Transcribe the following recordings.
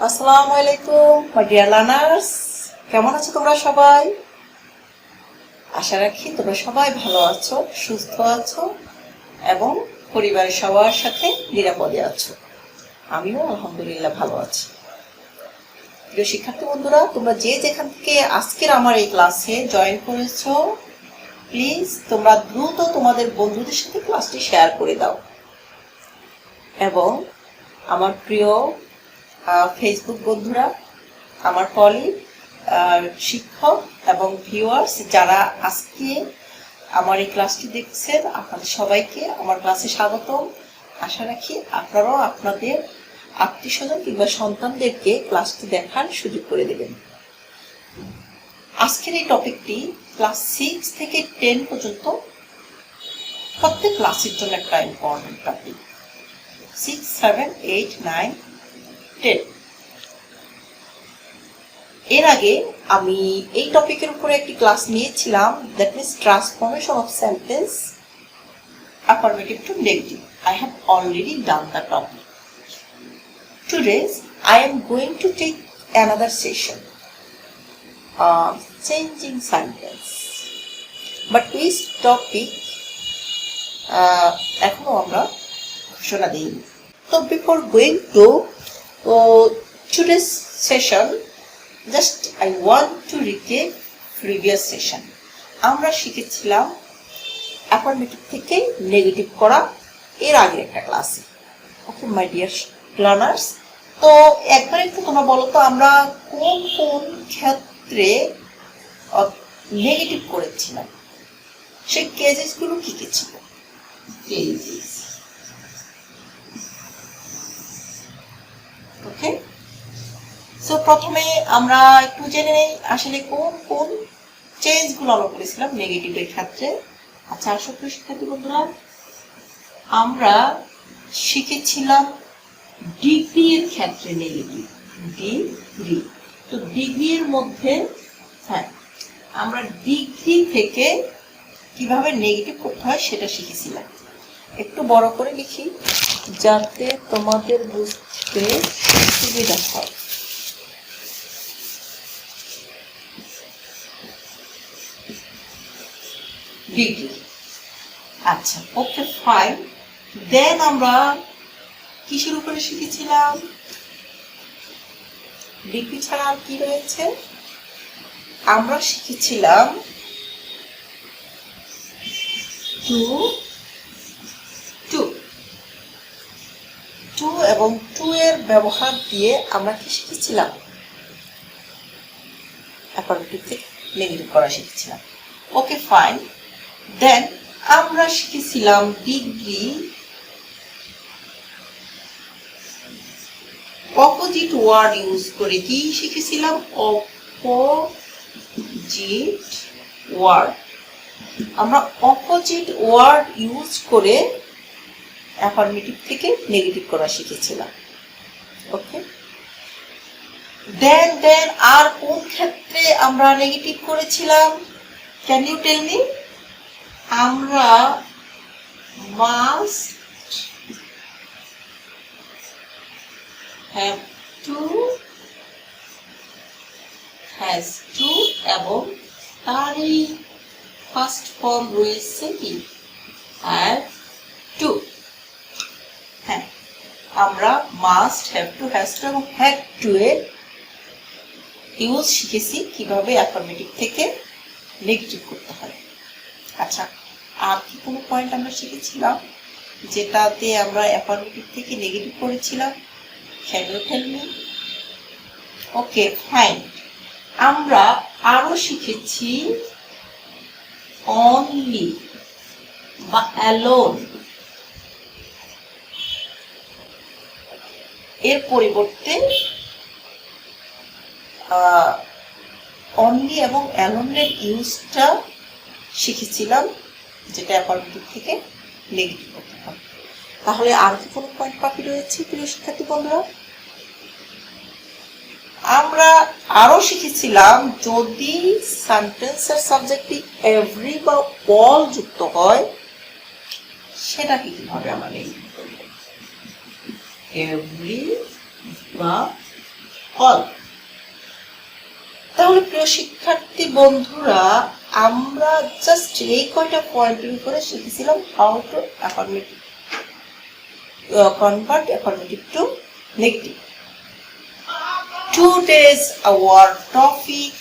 আসসালামু আলাইকুম মাই dear learners, কেমন আছো তোমরা সবাই? আশা রাখি তোমরা সবাই ভালো আছো, সুস্থ আছো এবং পরিবারের সবার সাথে নিরাপদে আছো। আমিও আলহামদুলিল্লাহ ভালো আছি। প্রিয় শিক্ষার্থী বন্ধুরা, তোমরা যে যেখান থেকে আজকের আমার এই ক্লাসে জয়েন করেছো, প্লিজ তোমরা দ্রুত তোমাদের বন্ধুদের সাথে ক্লাসটি শেয়ার করে দাও। এবং আমার প্রিয় ফেসবুক বন্ধুরা, আমার কলিগ, শিক্ষক এবং ভিউয়ার্স যারা আজকে আমার এই ক্লাসটি দেখছেন, আপনাদের সবাইকে আমার ক্লাসে স্বাগতম। আশা রাখি আপনারাও আপনাদের আত্মীয়স্বজন কিংবা সন্তানদেরকে ক্লাসটি দেখার সুযোগ করে দেবেন। আজকের এই টপিকটি ক্লাস 6 থেকে 10 পর্যন্ত প্রত্যেক ক্লাসের জন্য একটা ইম্পর্টেন্ট টপিক। 6, 7, 8, 9, 10। এর আগে আমি এই টপিকের উপরে একটি ক্লাস নিয়েছিলাম, that means transformation of sentence affirmative to negative. I have already done the topic. Today I am going to take another session on changing sentence. But which topic এখনো আমরা ঘোষণা দিইনি। So before going to today's session, just I want to recap previous session. আমরা শিখেছিলাম affirmative থেকে negative করা এর আগের একটা ক্লাসে। ওকে মাই ডিয়ার লার্নার্স, তো একবার একটু তোমরা বলো তো আমরা কোন কোন ক্ষেত্রে নেগেটিভ করেছিলাম, সেই কেজেসগুলো কি কি ছিল? কেজেস, ওকে। সো প্রথমে আমরা একটু জেনে নেই আসলে কোন কোন চেঞ্জগুলো আমরা করেছিলাম নেগেটিভের ক্ষেত্রে। আচ্ছা, প্রিয় শিক্ষার্থী বন্ধুরা, আমরা শিখেছিলাম ডিগ্রি এর ক্ষেত্রে নেগেটিভ, ডিগ্রি। তো ডিগ্রি এর মধ্যে আমরা ডিগ্রি থেকে কিভাবে নেগেটিভ করতে হয় সেটা শিখেছিলাম। একটু বড় করে লিখি যাতে তোমাদের বুঝতে সুবিধা হয়। ডিগ্রি, আচ্ছা, ওকে ফাইন। দেন আমরা কিসের উপরে শিখেছিলাম? ডিগ্রি ছাড়া আর কি রয়েছে? আমরা শিখেছিলাম টু টু টু এবং টু এর ব্যবহার দিয়ে আমরা কি শিখেছিলাম? অ্যাফার্মেটিভ থেকে নেগেটিভ করা শিখেছিলাম। Okay fine. দেন আমরা শিখেছিলাম ডিগ্রি অপোজিট ওয়ার্ড ইউজ করে। কি শিখেছিলাম? Opposite word. আমরা অপোজিট ওয়ার্ড ইউজ করে অ্যাফার্মেটিভ থেকে নেগেটিভ করা শিখেছিলাম। ওকে। দেন আর কোন ক্ষেত্রে আমরা নেগেটিভ করেছিলাম? Can you tell me? আমরা must have to, has to এবং তারই ফার্স্ট ফর্ম রয়েছে কি? Have to. হ্যাঁ, আমরা must, have to, has to এবং হ্যাড টু এর ইউজ শিখেছি কিভাবে অ্যাফার্মেটিভ থেকে নেগেটিভ করতে হয়। আচ্ছা, আর কি কোনো পয়েন্ট আমরা শিখেছিলাম যেটাতে আমরা অ্যাফার্মেটিভ থেকে নেগেটিভ করেছিলাম? Can you tell me? Okay fine. আমরা আরো শিখেছি অনলি বা অ্যালোন এর পরিবর্তে অনলি এবং অ্যালোনের ইউজটা শিখেছিলাম, যেটা অ্যাফার্মেটিভ থেকে নেগেটিভ করতে হয়। তাহলে আর কি কোনো পয়েন্ট বাকি রয়েছে প্রিয় শিক্ষার্থী বন্ধুরা? আমরা আরো শিখেছিলাম যদি সেন্টেন্সের সাবজেক্টটি এভরি বা অল যুক্ত হয় সেটা কিভাবে আমরা নেগেটিভ করব। এভরি বা all. তাহলে প্রিয় শিক্ষার্থী বন্ধুরা, আমরা জাস্ট এই কয়টা পয়েন্টের উপরে শিখেছিলাম how to convert affirmative to negative. Today's our topic.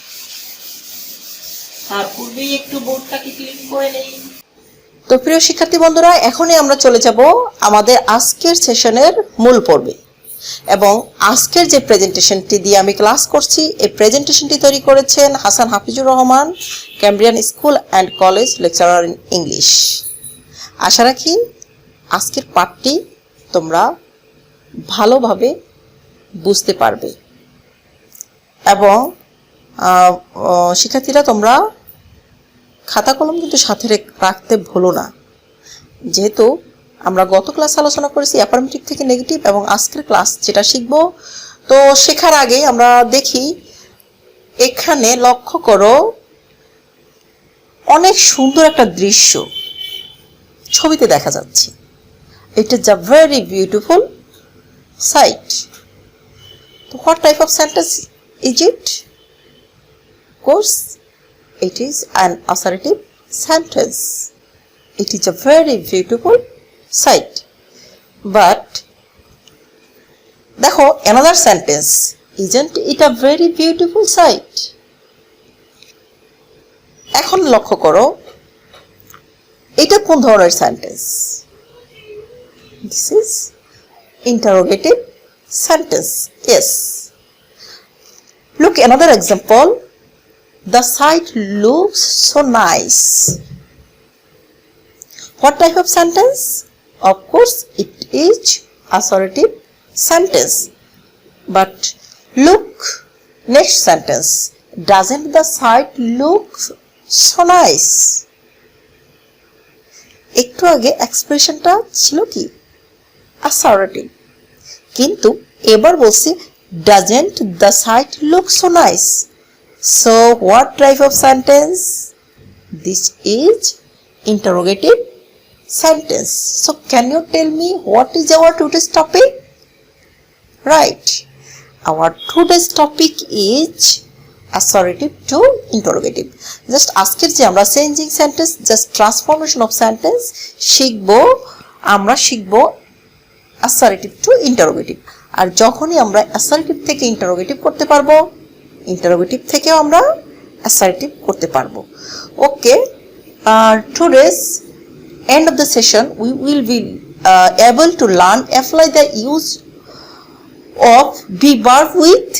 তার পূর্বেই একটু বোর্ডটাকে ক্লিন করে নেই। তো প্রিয় শিক্ষার্থী বন্ধুরা, এখনই আমরা চলে যাব আমাদের আজকের সেশনের মূল পর্বে। এবং আজকের যে প্রেজেন্টেশনটি দিয়ে আমি ক্লাস করছি, এই প্রেজেন্টেশনটি তৈরি করেছেন Hasan Hafizur Rahman, Cambrian school and college lecturer in English. আশা রাখি আজকের পাঠটি তোমরা ভালোভাবে বুঝতে পারবে। এবং শিক্ষার্থীরা, তোমরা খাতা কলম কিন্তু সাথে রাখতে ভুলো না, যেহেতু আমরা গত ক্লাস আলোচনা করেছি অ্যাফার্মেটিভ থেকে নেগেটিভ, এবং আজকের ক্লাস যেটা শিখব। তো শেখার আগে আমরা দেখি, এখানে লক্ষ্য করো, অনেক সুন্দর একটা দৃশ্য ছবিতে দেখা যাচ্ছে। It is a very beautiful sight. So what type of sentence is it? Of course, it is an assertive sentence. It is a very beautiful sight. But দেখো, another sentence, isn't it a very beautiful sight? এখন লক্ষ্য করো, এটা কোন ধরনের sentence? This is interrogative sentence. Yes. Look, another example. The sight looks so nice. What type of sentence? Of course, it is assertive sentence. But look, next sentence. Doesn't the sight look so nice? একটু আগে এক্সপ্রেশনটা ছিল কি? assertive, কিন্তু এবার বলছি doesn't the sight look so nice? So what type of sentence? This is interrogative sentence. So can you tell me what is our today's topic? Right, our today's topic is assertive to interrogative. Just আজকের যে আমরা changing sentence, just transformation of sentence আমরা শিখবো assertive to interrogative। আর যখনই আমরা assertive থেকে interrogative করতে পারবো, interrogative থেকেও আমরা assertive করতে পারবো। Okay, today's end of the session we will be able to learn apply the use of be verb with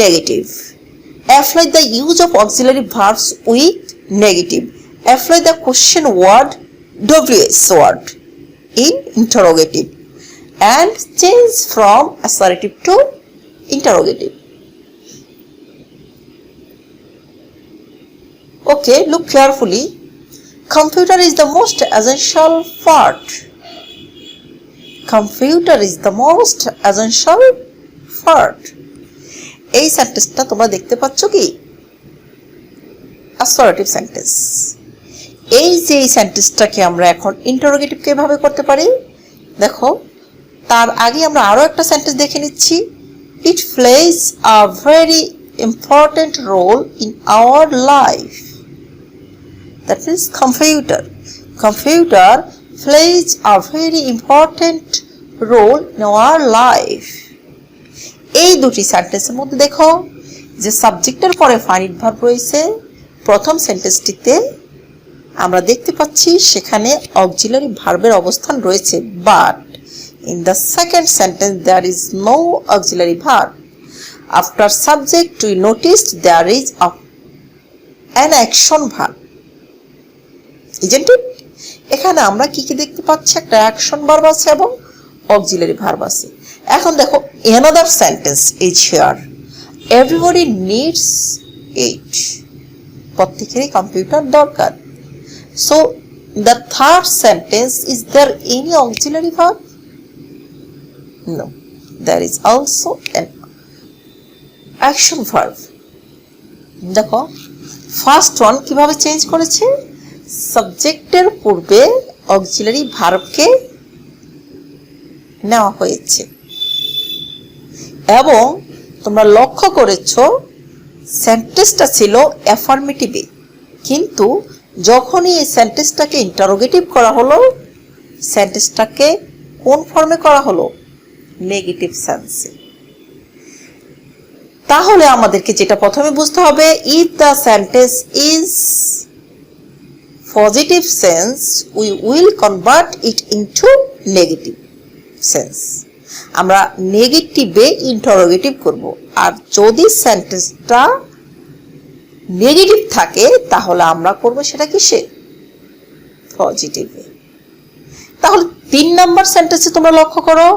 negative, apply the use of auxiliary verbs with negative, apply the question word WS word in interrogative, and change from assertive to interrogative. Okay, look carefully. Computer is the most essential part. Computer is the most essential part. এই সেন্টেন্সটা তোমরা দেখতে পাচ্ছ কি? assertive sentence. এই যে এই সেন্টেন্সটাকে আমরা এখন ইন্টারোগেটিভ কিভাবে করতে পারি দেখো। তার আগে আমরা আরো একটা সেন্টেন্স দেখে নিচ্ছি। It plays a very important role in our life. That is computer. Computer plays a very important role in our life. এই দুটি সেন্টেন্সের মধ্যে দেখো যে সাবজেক্টের পরে ফাইনাইট ভার্ব রয়েছে। প্রথম সেন্টেন্সটিতে আমরা দেখতে পাচ্ছি সেখানে অক্সিলারি ভার্বের অবস্থান রয়েছে, but in the second sentence there is no auxiliary verb. After subject we noticed there is an action verb, isn't it? এখানে আমরা কি কি দেখতে পাচ্ছি? একটা অ্যাকশন ভার্ব আছে এবং অক্সিলারি ভার্ব আছে। এখন দেখো another sentence is here. Everybody needs it. প্রত্যেকেরই কম্পিউটার দরকার। So the third sentence, is there any auxiliary verb? No, there is also an action verb. দেখো ফার্স্ট ওয়ান কিভাবে চেঞ্জ করেছে, সাবজেক্টের পূর্বে অক্সিলারি ভার্বকে নেওয়া হয়েছে এবং তোমরা লক্ষ্য করেছো সেন্টেন্সটা ছিল অ্যাফার্মেটিভে, কিন্তু যখনই এই সেন্টেন্সটাকে ইন্টারোগেটিভ করা হলো, সেন্টেন্সটাকে কোন ফর্মে করা হলো? নেগেটিভ সেন্সে। তাহলে আমাদেরকে যেটা প্রথমে বুঝতে হবে, if the sentence is positive sense we will convert it into negative sense. আমরা নেগেটিভে ইন্টারোগেটিভ করব, আর যদি সেন্টেন্সটা নেগেটিভ থাকে তাহলে আমরা করব সেটা কিসে? পজিটিভে। তাহলে 3 নাম্বার সেন্টেন্সে তোমরা লক্ষ্য করো,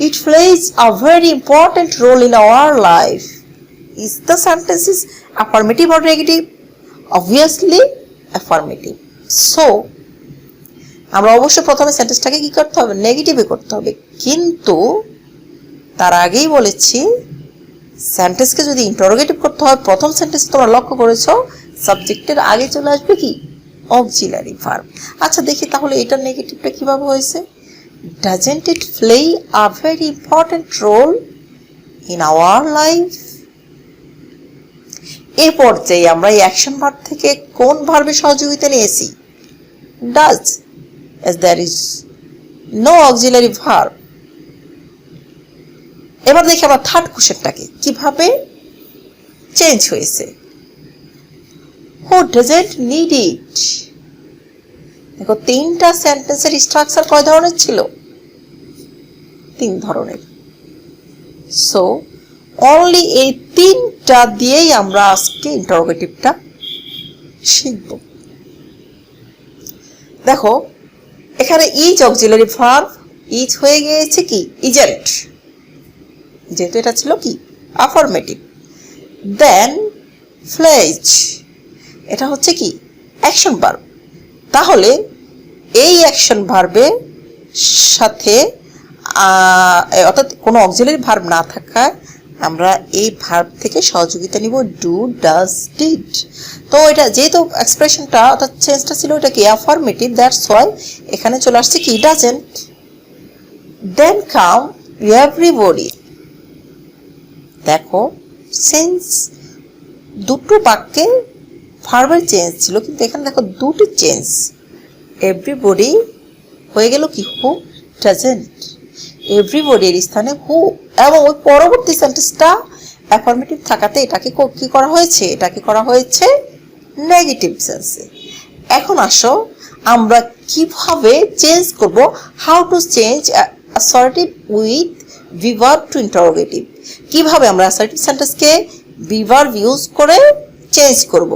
it plays a very important role in our life. Is the sentence is affirmative or negative? Obviously affirmative. So আমরা অবশ্যই প্রথমে সেন্টেন্সটাকে কি করতে হবে? নেগেটিভে করতে হবে। কিন্তু তার আগেই বলেছি, সেন্টেন্সকে যদি ইন্টারোগেটিভ করতে হয়, প্রথম সেন্টেন্স তোমরা লক্ষ্য করেছো সাবজেক্টের আগে চলে আসবে কি? Auxiliary verb. আচ্ছা দেখি তাহলে এটার নেগেটিভটা কিভাবে হয়েছে? Doesn't it play a very important role in our life? এই পর্যায়ে আমরা এই অ্যাকশন ভার্ব থেকে কোন ভার্বের সহযোগিতা নিয়েছি? Does, as there is no auxiliary verb. এবার দেখি আমরা থার্ড কোশ্চেনটাকে কিভাবে চেঞ্জ হয়েছে। Who doesn't need it? দেখো 3টা সেন্টেন্সের স্ট্রাকচার কয় ধরনের ছিল? 3 ধরনের। সো অনলি এই 3টা দিয়েই আমরা আজকে ইন্টারোগেটিভটা শিখব। দেখো এখানে ইজ অক্সিলারি ভার্ব, ইজ হয়ে গিয়েছে কি? ইজেন্ট, যেহেতু এটা ছিল কি? অ্যাফার্মেটিভ। দেন ফ্লেজ, এটা হচ্ছে কি? Action verb. তাহলে এই অ্যাকশন ভার্বের সাথে অর্থাৎ কোনো অক্সিলারি ভার্ব না থাকায় আমরা এই ভার্ব থেকে সহযোগিতা নিব ডু, ডাজ, ডিড। তো এটা যেহেতু এক্সপ্রেশনটা অর্থাৎ চেঞ্জটা ছিল এটা কি? অ্যাফার্মেটিভ, দ্যাটস ওয়াই এখানে চলে আসছে কি? ডাজেন্ট। Then come everybody. দেখো সেন্স দুটো বাক্যে ভার্বের চেঞ্জ ছিল, কিন্তু এখানে দেখো দুটো চেঞ্জ। এভরিবডি হয়ে গেল কি? Who doesn't. এভরিবডির স্থানে হু, এবং ওই পরবর্তী সেন্টেন্সটা অ্যাফার্মেটিভ থাকাতে এটাকে কি করা হয়েছে? এটাকে করা হয়েছে নেগেটিভ সেন্সে। এখন আসো আমরা কিভাবে চেঞ্জ করব, how to change assertive with V verb to interrogative. কিভাবে আমরা অ্যাসার্টিভ সেন্টেন্সকে ভি ভার্ব ইউজ করে চেঞ্জ করব।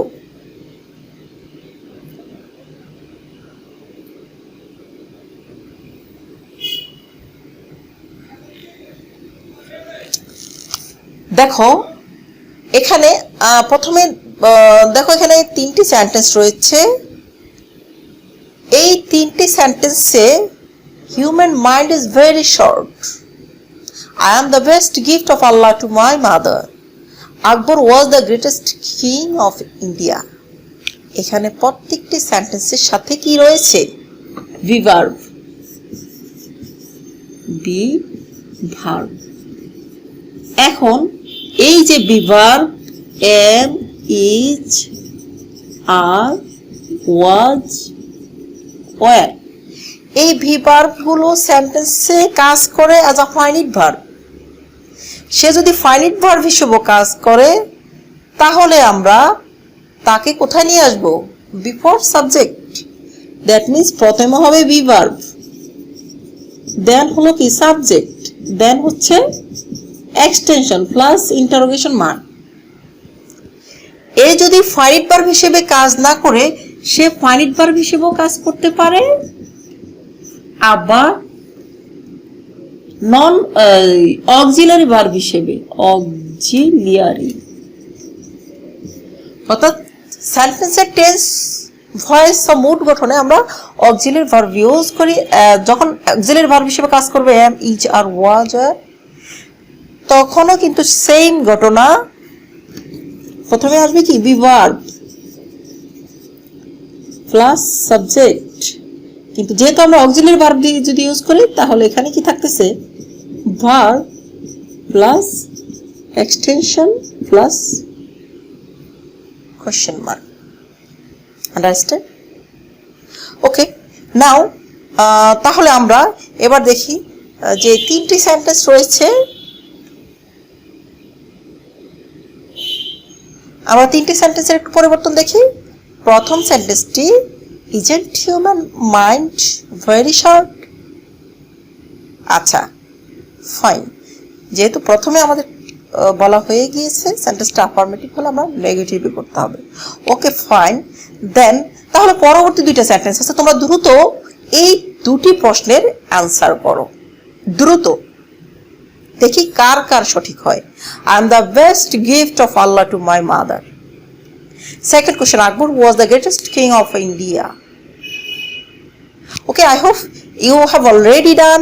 দেখো এখানে প্রথমে দেখো এখানে 3টি সেন্টেন্স রয়েছে। এই 3টি সেন্টেন্সে human mind is very short. I am the best gift of Allah to my mother. Akbar was the greatest king of India. এখানে প্রত্যেকটি সেন্টেন্সের সাথে কি রয়েছে? V verb, V verb. এখন এই যে V verb am, is, are, was, were, এই ভি ভার্বগুলো সেন্টেন্সে কাজ করে অ্যাজ আ ফাইনিট ভার্ব। সে যদি ফাইনিট ভার্ব হিসেবে কাজ করে তাহলে আমরা তাকে কোথায় নিয়ে আসবো? Before subject. দ্যাট মিনস প্রথমে হবে ভি ভার্ব, দেন হলো কি? সাবজেক্ট, দেন হচ্ছে এক্সটেনশন প্লাস ইন্টারোগেশন মার্ক। এ যদি ফাইনিট ভার্ব হিসেবে কাজ না করে সে ফাইনিট ভার্ব হিসেবেও কাজ করতে পারে, আবার নন অক্সিলারি ভার্ব হিসেবে, অক্সিলিয়ারি, অর্থাৎ সেন্টেন্সের টেন্স, ভয়েস বা মুড গঠনে আমরা অক্সিলারি ভার্ব ইউজ করি। যখন অক্সিলারি ভার্ব হিসেবে কাজ করবে এম, ইজ, আর, ওয়াজ, তখনও কিন্তু সেম ঘটনা। প্রথমে আসবে কি? ভি ভার্ব প্লাস সাবজেক্ট, কিন্তু যেহেতু আমরা অক্সিলারি ভার্ব দিয়ে যদি ইউজ করি তাহলে এখানে কি থাকতেছে? Verb plus extension plus question mark. Understand? Okay, now তাহলে আমরা এবার দেখি যে তিনটি সেন্টেন্স রয়েছে, আমরা তিনটি সেন্টেন্সের একটু পরিবর্তন দেখি। প্রথম সেন্টেন্সটি, isn't human mind very short? আচ্ছা, ফাইন, যেহেতু প্রথমে আমাদের বলা হয়ে গিয়েছে সেন্টেন্সটা অ্যাফার্মেটিভ হলে আমরা নেগেটিভই করতে হবে। ওকে ফাইন, দেন তাহলে পরবর্তী দুইটা সেন্টেন্স আছে, তোমরা দ্রুত এই দুটি প্রশ্নের অ্যান্সার করো, দ্রুত দেখি কার কার সঠিক হয়। I am the best gift of Allah to my mother. Second question, Akbar was the greatest king of India. Okay, I hope you have already done.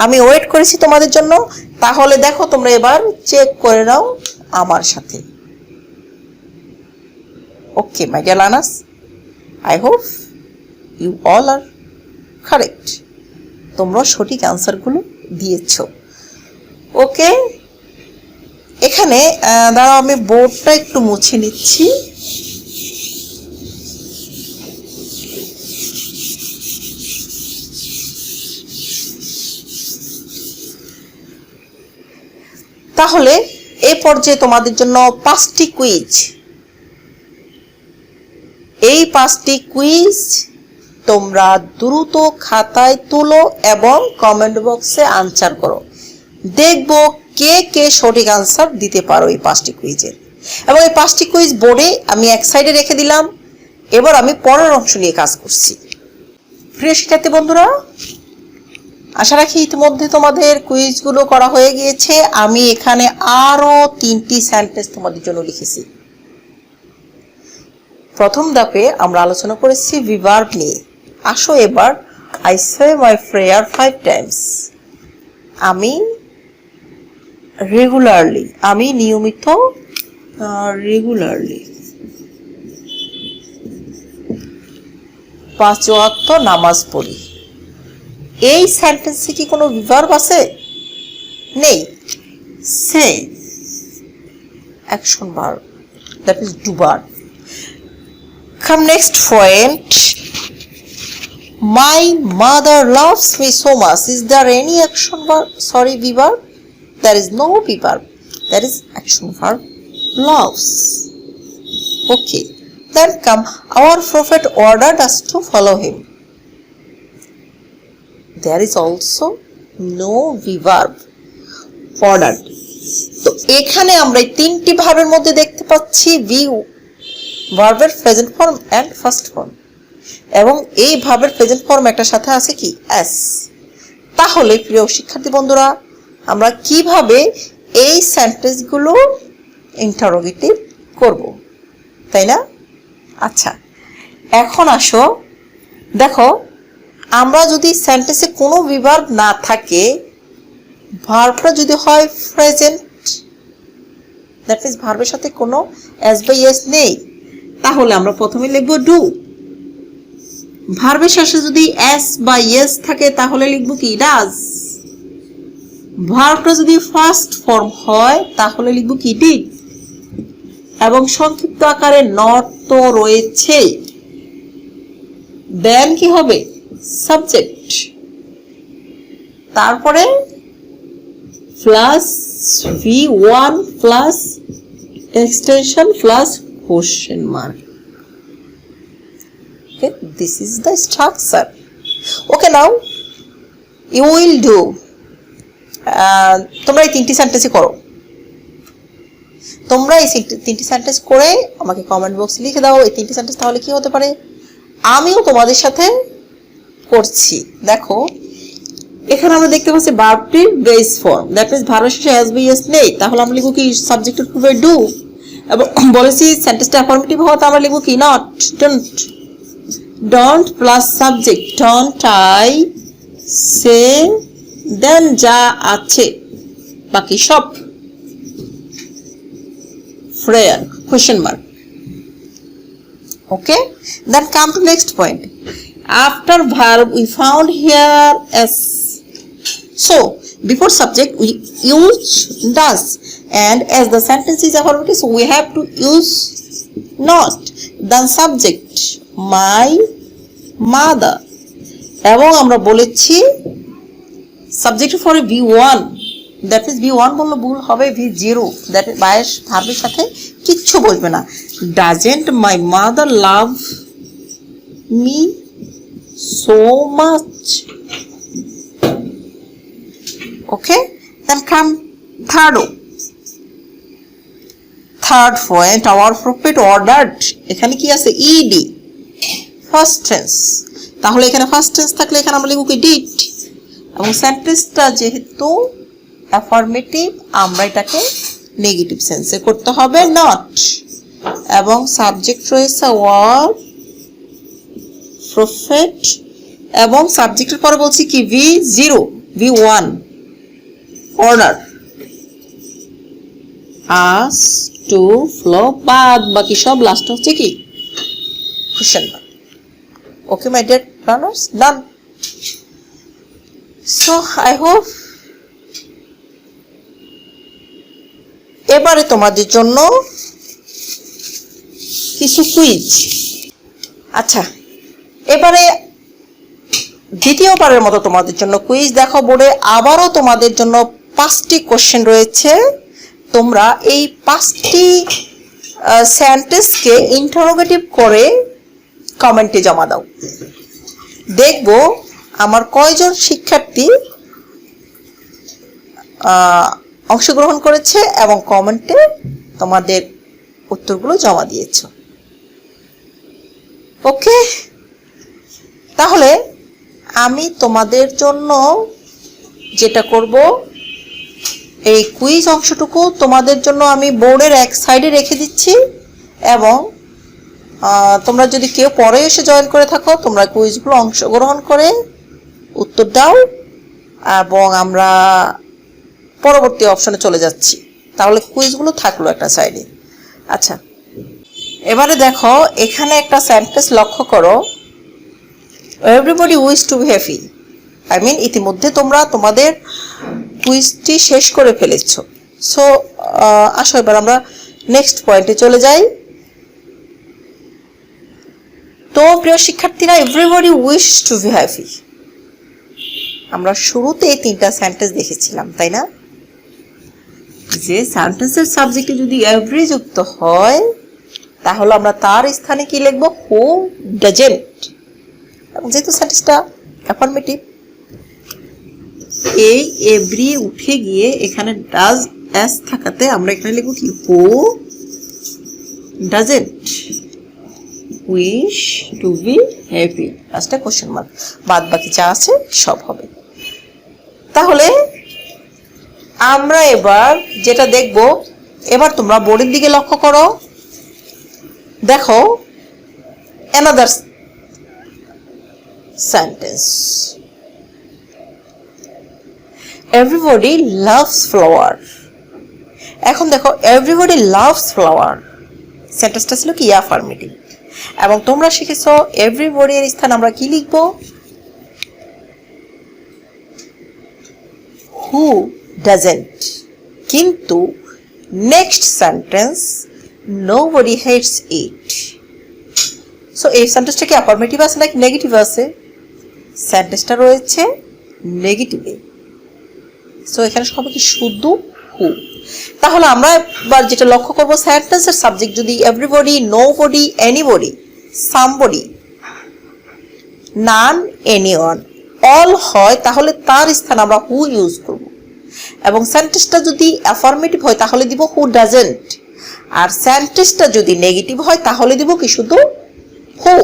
আমি ওয়েট করেছি তোমাদের জন্য। তাহলে দেখো তোমরা এবার চেক করে নাও আমার সাথে। Okay my dear learners, I hope you all are correct. তোমরা সঠিক অ্যান্সারগুলো দিয়েছ। ওকে, এখানে দাঁড়াও আমি বোর্ডটা একটু মুছে নিচ্ছি। তাহলে এই পর্যায়ে তোমাদের জন্য 5টি কুইজ। এই 5টি কুইজ তোমরা দ্রুত খাতায় তুলো এবং কমেন্ট বক্সে আনসার করো। দেখবো কে কে সঠিক আনসার দিতে পারো এই 5টি কুইজের। এবং এই 5টি কুইজ বোর্ডে আমি এক সাইডে রেখে দিলাম। এবার আমি পরের অংশ নিয়ে কাজ করছি। প্রিয় শিক্ষার্থী বন্ধুরা, আশা রাখি ইতিমধ্যে তোমাদের কুইজগুলো করা হয়ে গিয়েছে। আমি এখানে আরো 3টি সেন্টেন্স তোমাদের জন্য লিখেছি। প্রথম ধাপে আমরা আলোচনা করেছি ভিভার্ব নিয়ে। আসো এবার I say my prayer 5 Times. আমি রেগুলারলি, আমি নিয়মিত রেগুলারলি 5 ওয়াক্ত নামাজ পড়ি। এই সেন্টেন্সে কি কোনো ভিভার্ব আছে? নেই। সে action verb, that is do verb. Come next point. My mother loves me so much. Is there any action verb? Sorry, verb? There is no verb. There is action verb. Loves. Okay. Then come. Our prophet ordered us to follow him. There is also no verb. Ordered. তো এখানে আমরা এই 3টি ভার্বের মধ্যে দেখতে পাচ্ছি view, ভার্বের present form and first form, এবং এই ভার্বের প্রেজেন্ট ফর্ম একটা সাথে আছে কি এস। তাহলে প্রিয় শিক্ষার্থী বন্ধুরা, আমরা কিভাবে এই সেন্টেন্সগুলো ইন্টারোগেটিভ করব, তাই না? আচ্ছা, এখন আসো দেখো, আমরা যদি সেন্টেন্সে কোনো ভার্ব না থাকে, ভার্বটা যদি হয় প্রেজেন্ট, দ্যাট মিন্স ভার্বের সাথে কোনো এস বা এস নেই, তাহলে আমরা প্রথমে লিখবো ডু। ভার্বের শেষে যদি এস বা এস থাকে তাহলে লিখবো কি ডাজ। ভার্বটা যদি ফার্স্ট ফর্ম হয় তাহলে লিখবো কি ডিড। এবং সংক্ষিপ্ত আকারে নট তো রয়েছে, দেন কি হবে সাবজেক্ট, তারপরে plus V1 plus extension plus question mark. Okay, this is the structure. Okay, now you will do তোমরা এই 3টি সেন্টেন্সই করো। তোমরা এই 3টি সেন্টেন্স করে আমাকে কমেন্ট বক্সে লিখে দাও এই 3টি সেন্টেন্স তাহলে কি হতে পারে। আমিও তোমাদের সাথে করছি। দেখো এখানে আমরা দেখতে পাচ্ছি ভার্বটির বেস ফর্ম, দ্যাট মিন্স ভার্বের শেষে এস বি এস নেই, তাহলে আমরা লিখব কি সাবজেক্টের পূর্বে ডু। এবং বলেছি সেন্টেন্সটা অ্যাফার্মেটিভ হওয়াতে আমরা লিখব কি not, don't. Don't plus subject, don't I say, then যা আছে বাকি সব প্রেয়ার question mark. Okay, then come to next point. After verb we found here as, so before subject we use does and as the sentence is affirmative, so we have to use not, then subject my mother, এবং আমরা বলেছি subject for V1, that means V1 বললে ভুল হবে, V0, that বায়েস ভার্বের সাথে কিচ্ছু বসবে না। Doesn't my mother love me so much, okay. Then come third point, our prophet ordered, এখানে কি আছে ইডি, ফার্স্ট টেন্স, তাহলে এখানে ফার্স্ট টেন্স থাকলে এখানে আমরা লিখব কি ডিড, এবং সেন্টেন্সটা যেহেতু অ্যাফার্মেটিভ আমরা এটাকে নেগেটিভ সেন্সে করতে হবে নট, এবং সাবজেক্ট রয়েছে আওয়ার প্রফেট, এবং সাবজেক্টের পরে বলছি কি V0 V1 order us to flow, বাদ বাকি সব লাস্ট হচ্ছে কি question mark. Okay my dear learners, done. So I hope এবারে তোমাদের জন্য কিছু কুইজ। আচ্ছা, এবারে দ্বিতীয়বারের মতো তোমাদের জন্য কুইজ। দেখো বোর্ডে আবারও তোমাদের জন্য 5টি কোশ্চেন রয়েছে। তোমরা এই 5টি সেন্টেন্সকে ইন্টারোগেটিভ করে কমেন্টে জমা দাও। দেখব আমার কয়জন শিক্ষার্থী অংশগ্রহণ করেছে এবং কমেন্টে তোমাদের উত্তরগুলো জমা দিয়েছ। ওকে, তাহলে আমি তোমাদের জন্য যেটা করব, এই কুইজ অংশটুকু তোমাদের জন্য আমি বোর্ডের এক সাইডে রেখে দিচ্ছি, এবং তোমরা যদি কেউ পরে এসে জয়েন করে থাকো তোমরা কুইজগুলো অংশগ্রহণ করে উত্তর দাও, এবং আমরা পরবর্তী অপশনে চলে যাচ্ছি। তাহলে কুইজগুলো থাকলো একটা সাইডে। আচ্ছা, এবারে দেখো এখানে একটা সেন্টেন্স লক্ষ্য করো, everybody wish to be happy. I mean ইতিমধ্যে তোমরা তোমাদের কুইজটি শেষ করে ফেলেছ। সো আসো এবার আমরা নেক্সট পয়েন্টে চলে যাই। তো প্রিয় শিক্ষার্থীরা, everybody wish to be happy, আমরা শুরুতে এই 3টা সেন্টেন্স দেখেছিলাম, তাই না? যে সেন্টেন্সের সাবজেক্টে যদি এভরি যুক্ত হয় তাহলে আমরা তার স্থানে কি লিখব, হু ডাজেন্ট। এবং যেহেতু সেন্টেন্সটা অ্যাফার্মেটিভ, এই এভরি উঠে গিয়ে এখানে ডাজ এস থাকাতে আমরা এখানে লিখব কি, who doesn't wish to be happy, লাস্টে কোশ্চেন মার্ক, বাদ বাকি যা আছে সব হবে। তাহলে আমরা এবার যেটা দেখব, এবার তোমরা বোর্ডের দিকে লক্ষ্য করো। দেখো another sentence, everybody loves flower। এখন দেখো everybody loves flower সেন্টেন্সটা ছিল কি অ্যাফার্মেটিভ, এবং তোমরা শিখেছো everybody এর স্থান আমরা কি লিখব, who doesn't। কিন্তু next sentence nobody hates it। So এই সেন্টেন্সটা কি অ্যাফার্মেটিভ আছে নাকি নেগেটিভ আছে? সেন্টেন্সটা রয়েছে নেগেটিভে। সো এখানে সব কি শুধু হু। তাহলে আমরা এবার যেটা লক্ষ্য করব, সেন্টেন্সের সাবজেক্ট যদি এভরিবডি, নোবডি, এনিবডি, সামবডি, নান, এনিওয়ান, অল হয় তাহলে তার স্থানে আমরা হু ইউজ করব, এবং সেন্টেন্সটা যদি অ্যাফার্মেটিভ হয় তাহলে দিব হু ডাজেন্ট, আর সেন্টেন্সটা যদি নেগেটিভ হয় তাহলে দিব কি শুধু হু।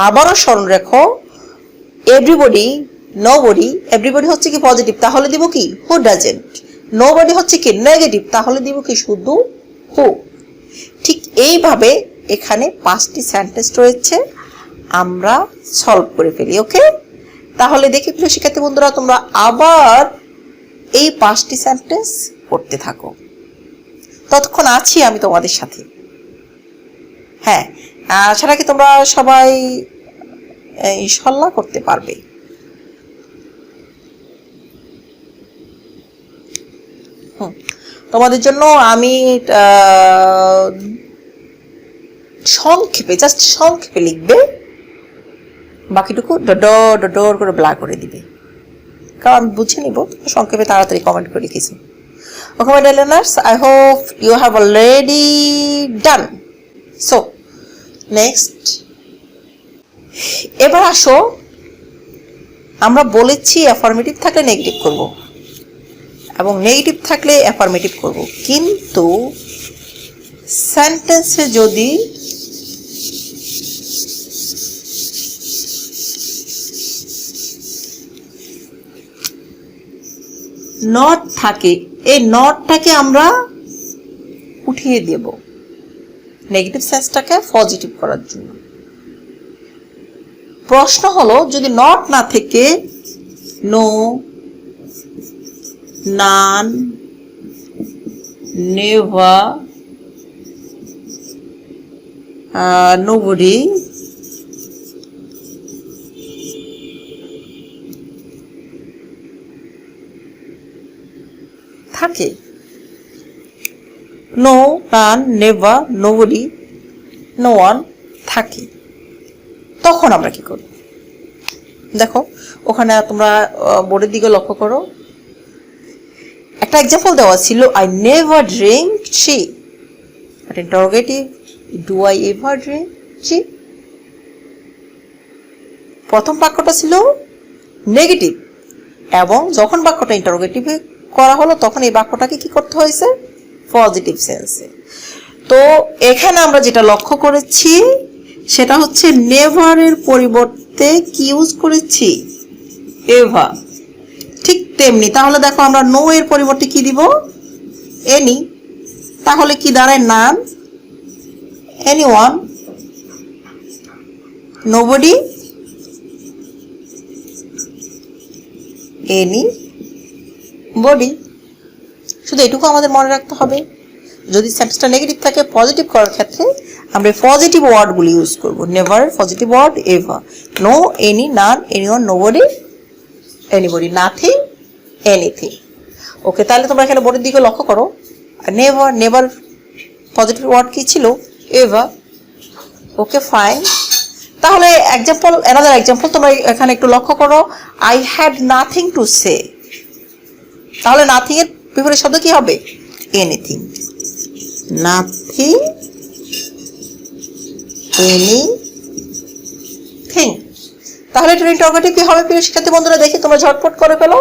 আবারও স্মরণ রেখো, এভরিবডি, নোবডি, এভরিবডি হচ্ছে কি পজিটিভ তাহলে দিব কি হু ডাজেন্ট, নোবডি হচ্ছে কি নেগেটিভ তাহলে দিব কি শুধু হু। ঠিক এইভাবে এখানে 5টি সেন্টেন্স রয়েছে, আমরা সলভ করে ফেলি। ওকে, তাহলে দেখি প্রিয় শিক্ষার্থী বন্ধুরা, তোমরা আবার এই 5টি সেন্টেন্স পড়তে থাকো, ততক্ষণ আছি আমি তোমাদের সাথে। হ্যাঁ, আশা রাখি তোমরা সবাই ইনশাআল্লাহ করতে পারবে। তোমাদের জন্য আমি সংক্ষেপে, জাস্ট সংক্ষেপে লিখবে, বাকিটুকু ডডর করে ব্লা করে দিবে, কারণ আমি বুঝে নিব সংক্ষেপে তাড়াতাড়ি কমেন্ট করে লিখেছি। Okay my dear learners, I hope you have already done. So next, এবার আসো, আমরা বলেছি অ্যাফার্মেটিভ থাকলে নেগেটিভ করব এবং নেগেটিভ থাকলে অ্যাফার্মেটিভ করব, কিন্তু সেন্টেন্সে যদি নট থাকে, এই নটটাকে আমরা উঠিয়ে দেব নেগেটিভ সেন্সটাকে পজিটিভ করার জন্য। প্রশ্ন হলো, যদি নট না থেকে নো, নান, নেভার, নোবডি, থাকে, নো, নান, নেভার, নোবডি, নো ওয়ান থাকে, তখন আমরা কি করব? দেখো ওখানে তোমরা বোর্ডের দিকে লক্ষ্য করো, একটা এক্সাম্পল দেওয়া ছিল, I never drink tea. But interrogative, do I ever drink tea? প্রথম বাক্যটা ছিল নেগেটিভ, এবং যখন বাক্যটা ইন্টারোগেটিভে করা হলো তখন এই বাক্যটাকে কি করতে হয়েছে? পজিটিভ সেন্সে। তো এখানে আমরা যেটা লক্ষ্য করেছি সেটা হচ্ছে নেভারের পরিবর্তে কি ইউজ করেছি? এভার। ঠিক তেমনি তাহলে দেখো আমরা নো এর পরিবর্তে কি দিব? এনি। তাহলে কি দাঁড়ায়? নান, এনিওয়ান, নোবডি, এনি বডি। শুধু এটুকু আমাদের মনে রাখতে হবে, যদি সেন্টেন্সটা নেগেটিভ থাকে পজিটিভ করার ক্ষেত্রে আমরা পজিটিভ ওয়ার্ডগুলি ইউজ করব। Never positive word ever, no, any, none, anyone, nobody, anybody, nothing, anything. Okay, তাহলে তোমরা এখানে বোর্ডের দিকে লক্ষ্য করো, নেভার, নেভার পজিটিভ ওয়ার্ড কি ছিল? এভার। Okay fine. তাহলে এক্সাম্পল, অ্যানাদার এক্সাম্পল তোমরা এখানে একটু লক্ষ্য করো, I had nothing to say. তাহলে নাথিং এর বিপরীত শব্দ কি হবে? এনিথিং। Nothing, anything. তাহলে এটার ইন্টারোগেটিভ কি হবে প্রিয় শিক্ষার্থী বন্ধুরা? দেখি তোমরা ঝটপট করে ফেলো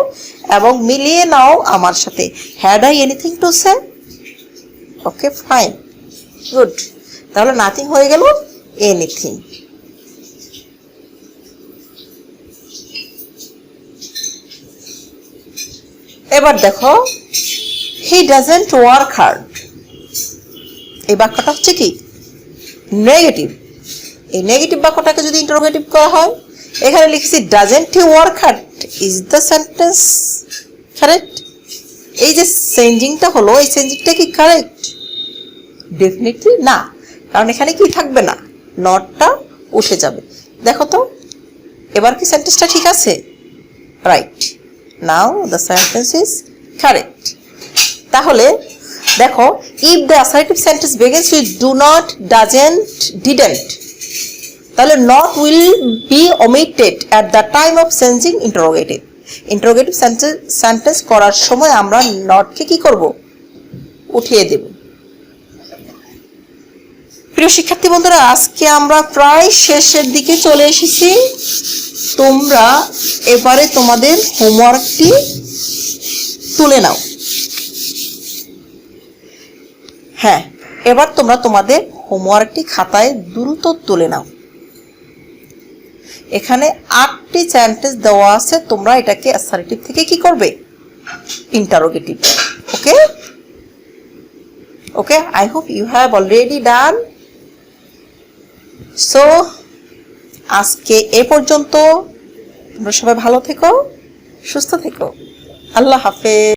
এবং মিলিয়ে নাও আমার সাথে। Had I anything to say? Okay fine, good. তাহলে নাথিং হয়ে গেল এনিথিং। এবার দেখো, হি ডাজন্ট ওয়ার্ক হার্ড। এই বাক্যটা হচ্ছে কি? নেগেটিভ। এই নেগেটিভ বাক্যটাকে যদি ইন্টারোগেটিভ করা হয়, এখানে লিখেছি doesn't he work hard, is the sentence correct? এই যে চেঞ্জিংটা হলো, এই চেঞ্জিংটা কি কারেক্ট? ডেফিনেটলি না, কারণ এখানে কি থাকবে না, নটটা উঠে যাবে। দেখো তো এবার কি সেন্টেন্সটা ঠিক আছে? Right, now the sentence is correct. তাহলে দেখো, if the assertive sentence begins with do not, doesn't, didn't, তাহলে not will be omitted at the time of changing interrogative. Interrogative sentence করার সময় আমরা নটকে কি করব? উঠিয়ে দেব। প্রিয় শিক্ষার্থী বন্ধুরা, আজকে আমরা প্রায় শেষের দিকে চলে এসেছি। তোমরা এবারে তোমাদের হোমওয়ার্কটি তুলে নাও। হ্যাঁ, এবার তোমরা তোমাদের হোমওয়ার্কটি খাতায় দ্রুত তুলে নাও। এখানে 8টি সেন্টেন্স দেওয়া আছে, তোমরা এটাকে অ্যাসার্টিভ থেকে কি করবে? Interrogative. Okay okay, I hope you have already done. So আজকে এ পর্যন্ত। তোমরা সবাই ভালো থেকো, সুস্থ থেকো। আল্লাহ হাফেজ।